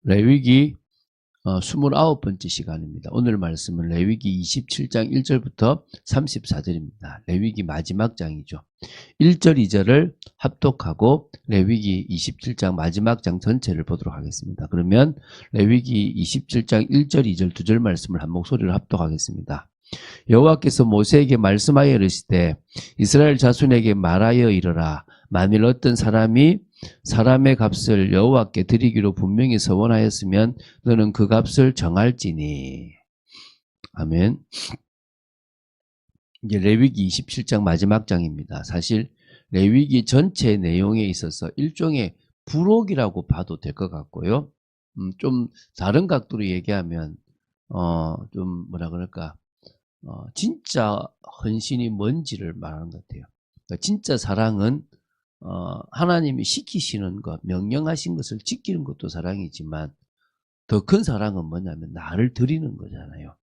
레위기 29번째 시간입니다. 오늘 말씀은 레위기 27장 1절부터 34절입니다. 레위기 마지막 장이죠. 1절, 2절을 합독하고 레위기 27장 마지막 장 전체를 보도록 하겠습니다. 그러면 레위기 27장 1절, 2절 두 절 말씀을 한 목소리로 합독하겠습니다. 여호와께서 모세에게 말씀하여 이르시되 이스라엘 자손에게 말하여 이르라. 만일 어떤 사람이 사람의 값을 여호와께 드리기로 분명히 서원하였으면 너는 그 값을 정할지니. 아멘. 이제 레위기 27장 마지막 장입니다. 사실 레위기 전체 내용에 있어서 일종의 부록이라고 봐도 될 것 같고요. 좀 다른 각도로 얘기하면 좀 뭐라 그럴까, 진짜 헌신이 뭔지를 말하는 것 같아요. 그러니까 진짜 사랑은 하나님이 시키시는 것, 명령하신 것을 지키는 것도 사랑이지만 더 큰 사랑은 뭐냐면 나를 드리는 거잖아요.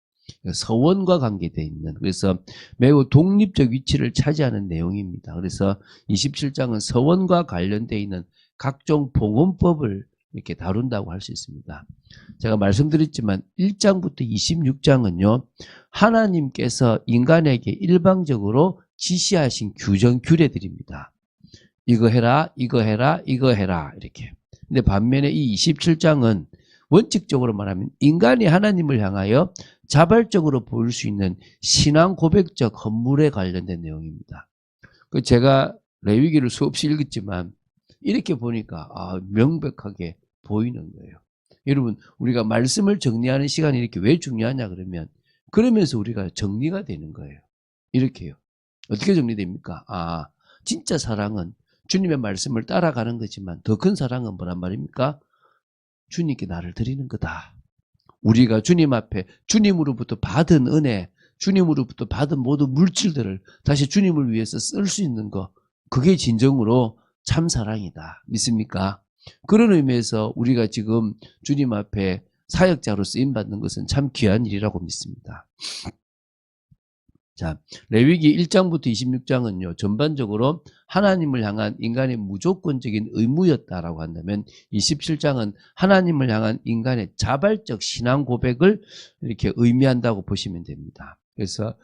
그러니까 서원과 관계되어 있는, 그래서 매우 독립적 위치를 차지하는 내용입니다. 그래서 27장은 서원과 관련되어 있는 각종 봉헌법을 이렇게 다룬다고 할 수 있습니다. 제가 말씀드렸지만 1장부터 26장은요, 하나님께서 인간에게 일방적으로 지시하신 규정, 규례들입니다. 이거 해라, 이거 해라, 이거 해라, 이렇게. 근데 반면에 이 27장은 원칙적으로 말하면 인간이 하나님을 향하여 자발적으로 보일 수 있는 신앙 고백적 헌물에 관련된 내용입니다. 제가 레위기를 수없이 읽었지만 이렇게 보니까 명백하게 보이는 거예요. 여러분, 우리가 말씀을 정리하는 시간이 이렇게 왜 중요하냐 그러면 그러면서 우리가 정리가 되는 거예요. 이렇게요. 어떻게 정리됩니까? 진짜 사랑은 주님의 말씀을 따라가는 거지만 더 큰 사랑은 뭐란 말입니까? 주님께 나를 드리는 거다. 우리가 주님 앞에 주님으로부터 받은 은혜, 주님으로부터 받은 모든 물질들을 다시 주님을 위해서 쓸 수 있는 거, 그게 진정으로 참 사랑이다. 믿습니까? 그런 의미에서 우리가 지금 주님 앞에 사역자로 쓰임받는 것은 참 귀한 일이라고 믿습니다. 자, 레위기 1장부터 26장은요, 전반적으로 하나님을 향한 인간의 무조건적인 의무였다라고 한다면 27장은 하나님을 향한 인간의 자발적 신앙 고백을 이렇게 의미한다고 보시면 됩니다. 그래서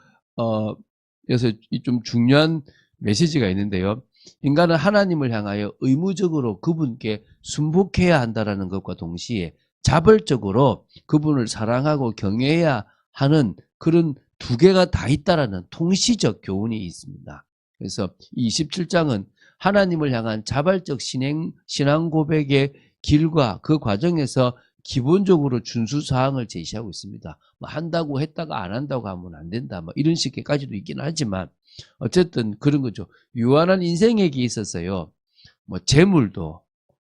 좀 중요한 메시지가 있는데요. 인간은 하나님을 향하여 의무적으로 그분께 순복해야 한다라는 것과 동시에 자발적으로 그분을 사랑하고 경외해야 하는 그런 두 개가 다 있다라는 통시적 교훈이 있습니다. 그래서 27장은 하나님을 향한 자발적 신앙 고백의 길과 그 과정에서 기본적으로 준수사항을 제시하고 있습니다. 한다고 했다가 안 한다고 하면 안 된다, 이런 식까지도 있긴 하지만 어쨌든 그런 거죠. 유한한 인생에게 있어서요, 재물도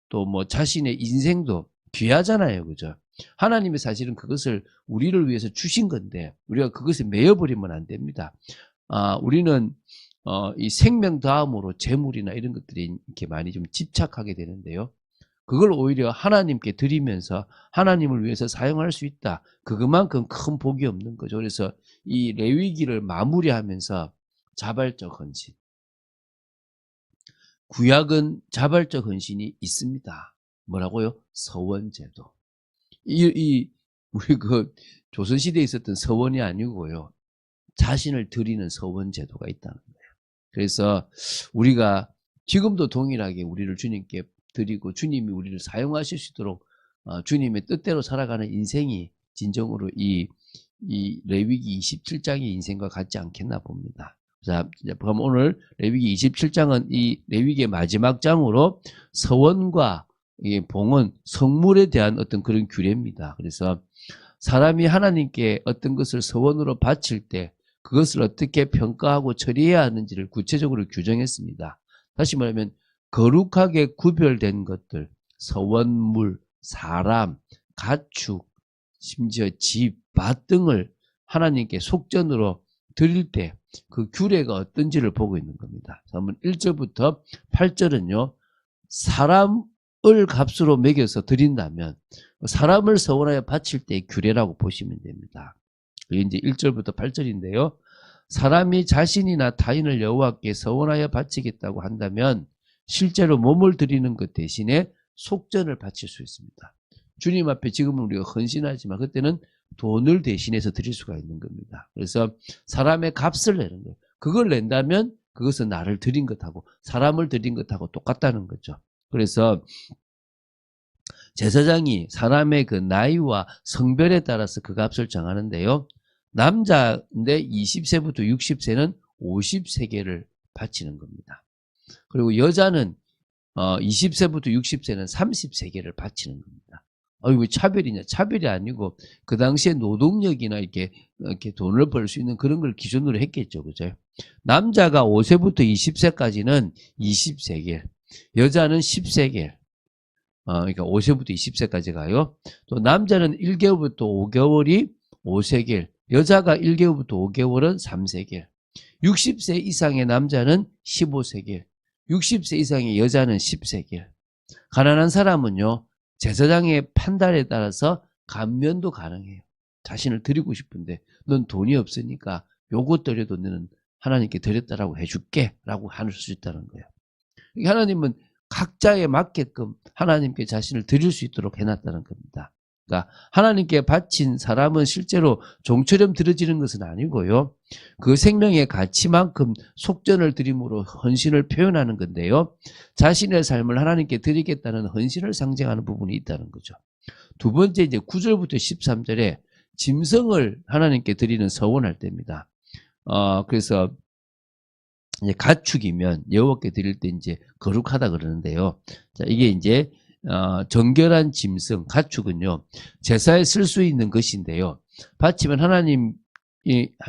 또 자신의 인생도 귀하잖아요, 그죠? 하나님이 사실은 그것을 우리를 위해서 주신 건데 우리가 그것에 매여버리면 안 됩니다. 우리는 이 생명 다음으로 재물이나 이런 것들이 이렇게 많이 좀 집착하게 되는데요. 그걸 오히려 하나님께 드리면서 하나님을 위해서 사용할 수 있다. 그것만큼 큰 복이 없는 거죠. 그래서 이 레위기를 마무리하면서 자발적 헌신. 구약은 자발적 헌신이 있습니다. 뭐라고요? 서원제도. 우리 조선시대에 있었던 서원이 아니고요, 자신을 드리는 서원제도가 있다는 거예요. 그래서 우리가 지금도 동일하게 우리를 주님께 드리고 주님이 우리를 사용하실 수 있도록 주님의 뜻대로 살아가는 인생이 진정으로 이 레위기 27장의 인생과 같지 않겠나 봅니다. 자, 그럼 오늘 레위기 27장은 이 레위기의 마지막 장으로 서원과 이 봉헌, 성물에 대한 어떤 그런 규례입니다. 그래서 사람이 하나님께 어떤 것을 서원으로 바칠 때 그것을 어떻게 평가하고 처리해야 하는지를 구체적으로 규정했습니다. 다시 말하면 거룩하게 구별된 것들, 서원물, 사람, 가축, 심지어 집, 밭 등을 하나님께 속전으로 드릴 때 그 규례가 어떤지를 보고 있는 겁니다. 그러면 1절부터 8절은요, 사람을 값으로 매겨서 드린다면 사람을 서원하여 바칠 때의 규례라고 보시면 됩니다. 그게 이제 1절부터 8절인데요. 사람이 자신이나 타인을 여호와께 서원하여 바치겠다고 한다면 실제로 몸을 드리는 것 대신에 속전을 바칠 수 있습니다. 주님 앞에 지금은 우리가 헌신하지만 그때는 돈을 대신해서 드릴 수가 있는 겁니다. 그래서 사람의 값을 내는 거예요. 그걸 낸다면 그것은 나를 드린 것하고 사람을 드린 것하고 똑같다는 거죠. 그래서 제사장이 사람의 그 나이와 성별에 따라서 그 값을 정하는데요. 남자인데 20세부터 60세는 50세겔을 바치는 겁니다. 그리고 여자는 20세부터 60세는 30세겔을 바치는 겁니다. 왜 차별이냐? 차별이 아니고 그 당시에 노동력이나 이렇게 돈을 벌 수 있는 그런 걸 기준으로 했겠죠. 그죠? 남자가 5세부터 20세까지는 20세겔, 여자는 10세겔. 그러니까 5세부터 20세까지 가요. 또 남자는 1개월부터 5개월이 5세겔, 여자가 1개월부터 5개월은 3세겔. 60세 이상의 남자는 15세겔, 60세 이상의 여자는 10세겔. 가난한 사람은요, 제사장의 판단에 따라서 감면도 가능해요. 자신을 드리고 싶은데 넌 돈이 없으니까 요것 드려도 너는 하나님께 드렸다라고 해줄게 라고 할 수 있다는 거예요. 하나님은 각자에 맞게끔 하나님께 자신을 드릴 수 있도록 해놨다는 겁니다. 그러니까 하나님께 바친 사람은 실제로 종처럼 드려지는 것은 아니고요. 그 생명의 가치만큼 속전을 드림으로 헌신을 표현하는 건데요. 자신의 삶을 하나님께 드리겠다는 헌신을 상징하는 부분이 있다는 거죠. 두 번째 이제 9절부터 13절에 짐승을 하나님께 드리는 서원할 때입니다. 그래서 이제 가축이면 여호와께 드릴 때 이제 거룩하다 그러는데요. 자, 이게 이제 정결한 짐승, 가축은요, 제사에 쓸 수 있는 것인데요. 바치면 하나님,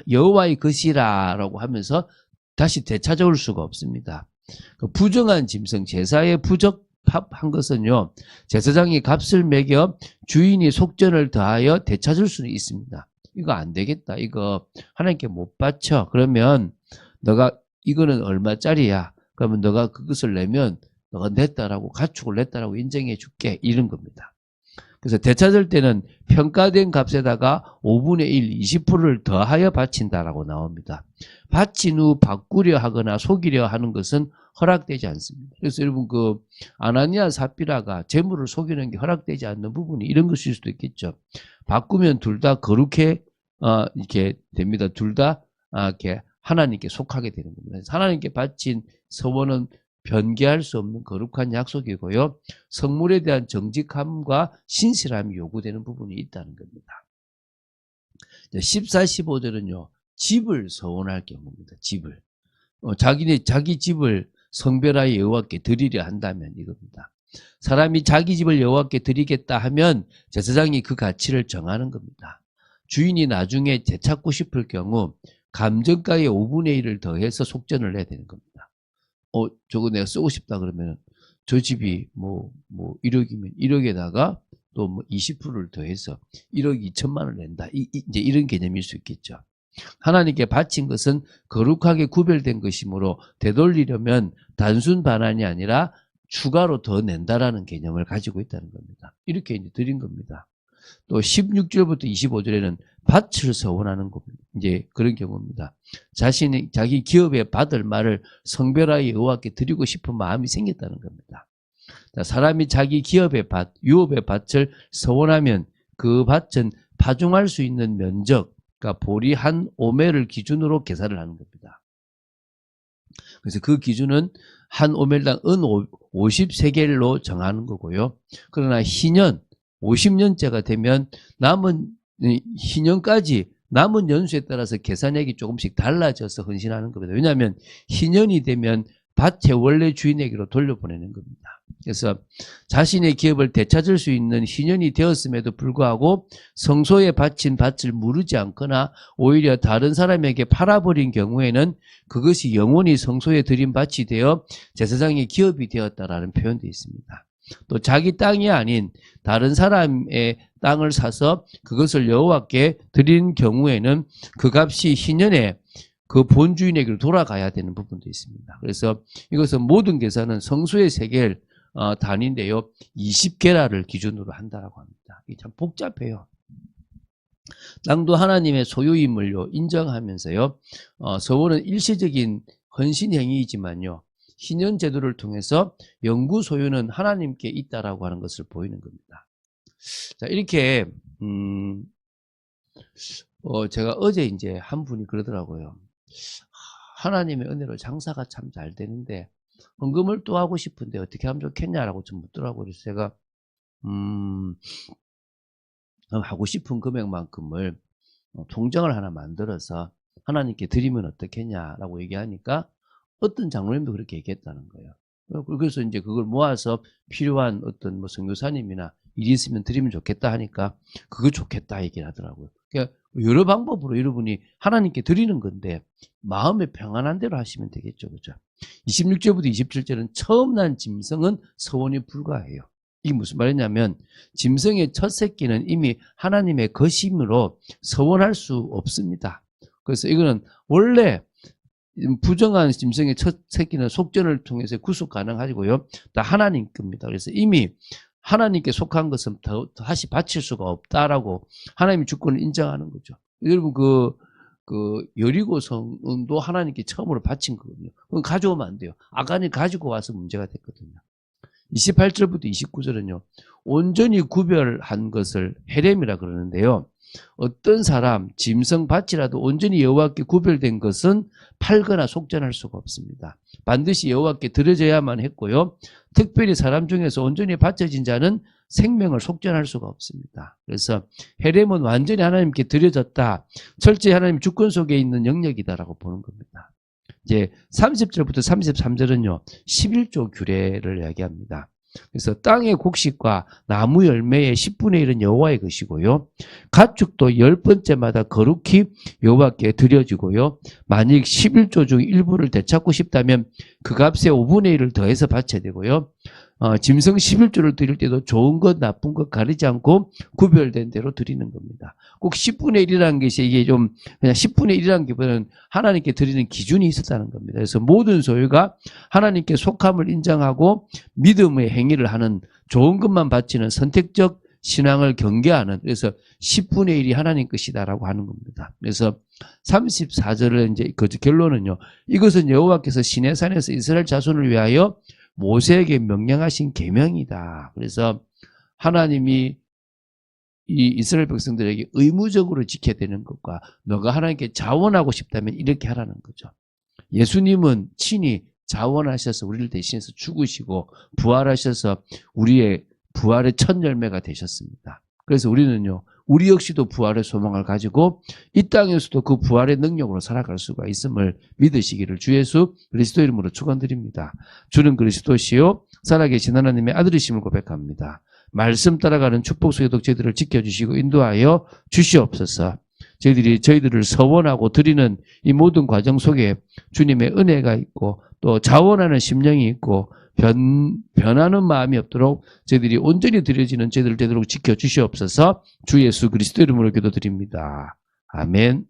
여호와의 것이라고 하면서 다시 되찾아올 수가 없습니다. 그 부정한 짐승, 제사에 부적합한 것은요, 제사장이 값을 매겨 주인이 속전을 더하여 되찾을 수는 있습니다. 이거 안 되겠다. 이거 하나님께 못 바쳐. 그러면 너가 이거는 얼마짜리야? 그러면 너가 그것을 내면 너가 냈다라고, 가축을 냈다라고 인정해 줄게. 이런 겁니다. 그래서 되찾을 때는 평가된 값에다가 5분의 1, 20%를 더하여 바친다라고 나옵니다. 바친 후 바꾸려 하거나 속이려 하는 것은 허락되지 않습니다. 그래서 여러분 그 아나니아 삽비라가 재물을 속이는 게 허락되지 않는 부분이 이런 것일 수도 있겠죠. 바꾸면 둘 다 거룩해 이렇게 됩니다. 둘 다 이렇게 하나님께 속하게 되는 겁니다. 하나님께 바친 서원은 변개할 수 없는 거룩한 약속이고요. 성물에 대한 정직함과 신실함이 요구되는 부분이 있다는 겁니다. 14, 15절은요. 집을 서원할 경우입니다. 집을. 자기 집을 성별하여 여호와께 드리려 한다면 이겁니다. 사람이 자기 집을 여호와께 드리겠다 하면 제사장이 그 가치를 정하는 겁니다. 주인이 나중에 되찾고 싶을 경우 감정가의 5분의 1을 더해서 속전을 내야 되는 겁니다. 저거 내가 쓰고 싶다 그러면 저 집이 뭐 1억이면 1억에다가 또 뭐 20%를 더해서 1억 2천만 원을 낸다. 이제 이런 개념일 수 있겠죠. 하나님께 바친 것은 거룩하게 구별된 것이므로 되돌리려면 단순 반환이 아니라 추가로 더 낸다라는 개념을 가지고 있다는 겁니다. 이렇게 이제 드린 겁니다. 또 16절부터 25절에는 밭을 서원하는 겁니다. 이제 그런 경우입니다. 자기 기업에 받을 말을 성별하여 여호와께 드리고 싶은 마음이 생겼다는 겁니다. 자, 사람이 자기 기업의 밭, 유업의 밭을 서원하면 그 밭은 파종할 수 있는 면적, 그러니까 보리 한 오멜을 기준으로 계산을 하는 겁니다. 그래서 그 기준은 한 오멜당 은 50세겔로 정하는 거고요. 그러나 희년 50년째가 되면 남은 희년까지 남은 연수에 따라서 계산액이 조금씩 달라져서 헌신하는 겁니다. 왜냐하면 희년이 되면 밭의 원래 주인에게로 돌려보내는 겁니다. 그래서 자신의 기업을 되찾을 수 있는 희년이 되었음에도 불구하고 성소에 바친 밭을 무르지 않거나 오히려 다른 사람에게 팔아버린 경우에는 그것이 영원히 성소에 드린 밭이 되어 제사장의 기업이 되었다라는 표현도 있습니다. 또 자기 땅이 아닌 다른 사람의 땅을 사서 그것을 여호와께 드린 경우에는 그 값이 희년에 그 본주인에게로 돌아가야 되는 부분도 있습니다. 그래서 이것은 모든 계산은 성소의 세겔 단위인데요. 20게라를 기준으로 한다라고 합니다. 이게 참 복잡해요. 땅도 하나님의 소유임을요 인정하면서요. 서원은 일시적인 헌신 행위이지만요. 희년 제도를 통해서 영구 소유는 하나님께 있다라고 하는 것을 보이는 겁니다. 자, 이렇게, 제가 어제 이제 한 분이 그러더라고요. 하나님의 은혜로 장사가 참 잘 되는데, 헌금을 또 하고 싶은데 어떻게 하면 좋겠냐라고 좀 묻더라고요. 그래서 제가, 하고 싶은 금액만큼을 통장을 하나 만들어서 하나님께 드리면 어떻겠냐라고 얘기하니까 어떤 장로님도 그렇게 얘기했다는 거예요. 그래서 이제 그걸 모아서 필요한 어떤 뭐 선교사님이나 일이 있으면 드리면 좋겠다 하니까 그거 좋겠다 얘기를 하더라고요. 그러니까 여러 방법으로 여러분이 하나님께 드리는 건데 마음의 평안한 대로 하시면 되겠죠. 그죠? 26절부터 27절은 처음 난 짐승은 서원에 불과해요. 이게 무슨 말이냐면 짐승의 첫 새끼는 이미 하나님의 것임으로 서원할 수 없습니다. 그래서 이거는 원래 부정한 짐승의 첫 새끼는 속전을 통해서 구속 가능하고요. 다 하나님 겁니다. 그래서 이미 하나님께 속한 것은 다시 바칠 수가 없다라고 하나님의 주권을 인정하는 거죠. 여러분 그 여리고 성도 하나님께 처음으로 바친 거거든요. 그건 가져오면 안 돼요. 아간이 가지고 와서 문제가 됐거든요. 28절부터 29절은요. 온전히 구별한 것을 헤렘이라 그러는데요. 어떤 사람, 짐승 밭이라도 온전히 여호와께 구별된 것은 팔거나 속전할 수가 없습니다. 반드시 여호와께 드려져야만 했고요. 특별히 사람 중에서 온전히 바쳐진 자는 생명을 속전할 수가 없습니다. 그래서 헤렘은 완전히 하나님께 드려졌다. 철저히 하나님 주권 속에 있는 영역이다라고 보는 겁니다. 이제 30절부터 33절은요. 11조 규례를 이야기합니다. 그래서 땅의 곡식과 나무 열매의 10분의 1은 여호와의 것이고요. 가축도 10번째마다 거룩히 여호와께 드려지고요. 만약 11조 중 일부를 되찾고 싶다면 그 값에 5분의 1을 더해서 바쳐야 되고요. 짐승 11조를 드릴 때도 좋은 것 나쁜 것 가리지 않고 구별된 대로 드리는 겁니다. 꼭 10분의 1이라는 것이 이게 좀 그냥 10분의 1이라는 게보다는 하나님께 드리는 기준이 있었다는 겁니다. 그래서 모든 소유가 하나님께 속함을 인정하고 믿음의 행위를 하는 좋은 것만 바치는 선택적 신앙을 경계하는, 그래서 10분의 1이 하나님 것이다라고 하는 겁니다. 그래서 34절을 이제 그 결론은요. 이것은 여호와께서 시내산에서 이스라엘 자손을 위하여 모세에게 명령하신 계명이다. 그래서 하나님이 이 이스라엘 백성들에게 의무적으로 지켜야 되는 것과 너가 하나님께 자원하고 싶다면 이렇게 하라는 거죠. 예수님은 친히 자원하셔서 우리를 대신해서 죽으시고 부활하셔서 우리의 부활의 첫 열매가 되셨습니다. 그래서 우리는요, 우리 역시도 부활의 소망을 가지고 이 땅에서도 그 부활의 능력으로 살아갈 수가 있음을 믿으시기를 주 예수 그리스도 이름으로 축원드립니다. 주는 그리스도시요 살아계신 하나님의 아들이심을 고백합니다. 말씀 따라가는 축복 속에 저희들을 지켜주시고 인도하여 주시옵소서. 저희들을 서원하고 드리는 이 모든 과정 속에 주님의 은혜가 있고 또 자원하는 심령이 있고 변하는 마음이 없도록 저희들이 온전히 드려지는 저희들을 되도록 지켜주시옵소서. 주 예수 그리스도 이름으로 기도드립니다. 아멘.